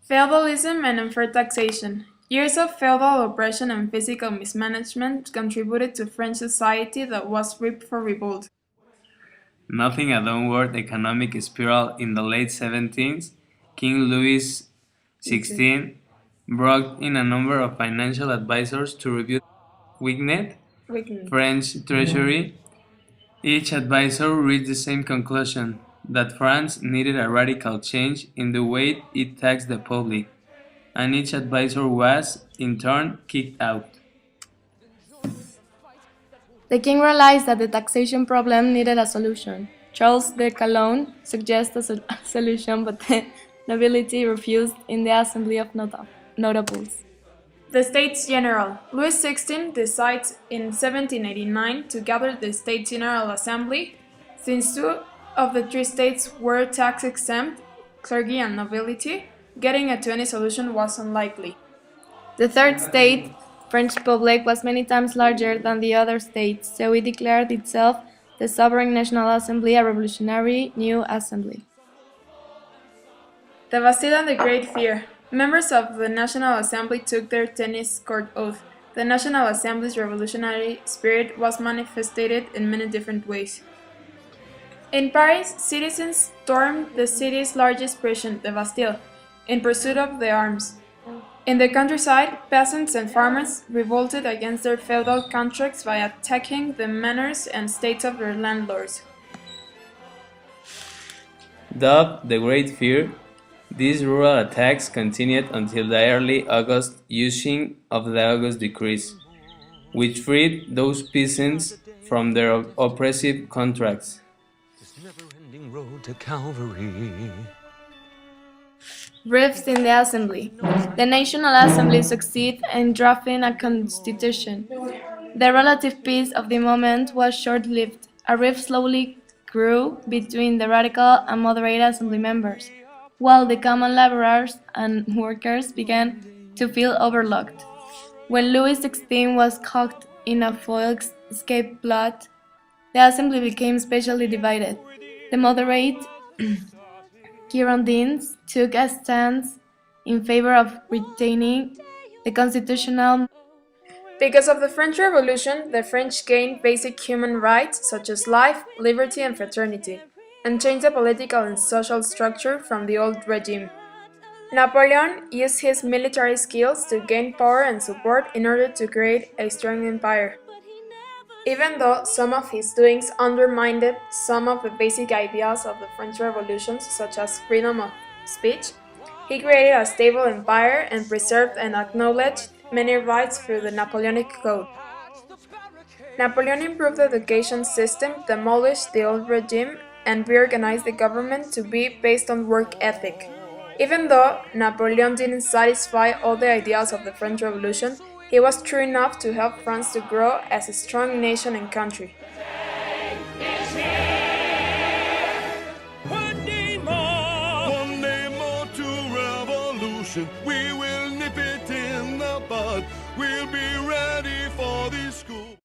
Feudalism and unfair taxation. Years of feudal oppression and physical mismanagement contributed to French society that was ripe for revolt. Nothing a downward economic spiral in the late 17th, King Louis XVI brought in a number of financial advisors to review the weakened French treasury. Each advisor reached the same conclusion that France needed a radical change in the way it taxed the public, and each advisor was, in turn, kicked out. The king realized that the taxation problem needed a solution. Charles de Calonne suggested a solution, but the nobility refused in the Assembly of Notables. The States General. Louis XVI decides in 1789 to gather the States General Assembly. Since two of the three states were tax exempt, clergy and nobility, getting to any solution was unlikely. The third state, French Republic, was many times larger than the other states, so it declared itself the Sovereign National Assembly, a revolutionary new assembly. The Bastille and the Great Fear. Members of the National Assembly took their tennis court oath. The National Assembly's revolutionary spirit was manifested in many different ways. In Paris, citizens stormed the city's largest prison, the Bastille, in pursuit of the arms. In the countryside, peasants and farmers revolted against their feudal contracts by attacking the manors and estates of their landlords. Dubbed the Great Fear, these rural attacks continued until the early August issuing of the August Decrees, which freed those peasants from their oppressive contracts. Rifts in the Assembly. The National Assembly succeeded in drafting a constitution. The relative peace of the moment was short-lived. A rift slowly grew between the radical and moderate Assembly members, while the common laborers and workers began to feel overlooked. When Louis XVI was caught in a foul escape plot, the Assembly became specially divided. The moderate Girondins took a stance in favor of retaining the constitutional. Because of the French Revolution, the French gained basic human rights such as life, liberty, and fraternity, and changed the political and social structure from the old regime. Napoleon used his military skills to gain power and support in order to create a strong empire. Even though some of his doings undermined some of the basic ideas of the French Revolution, such as freedom of speech, he created a stable empire and preserved and acknowledged many rights through the Napoleonic Code. Napoleon improved the education system, demolished the old regime, and reorganized the government to be based on work ethic. Even though Napoleon didn't satisfy all the ideas of the French Revolution, he was true enough to help France to grow as a strong nation and country.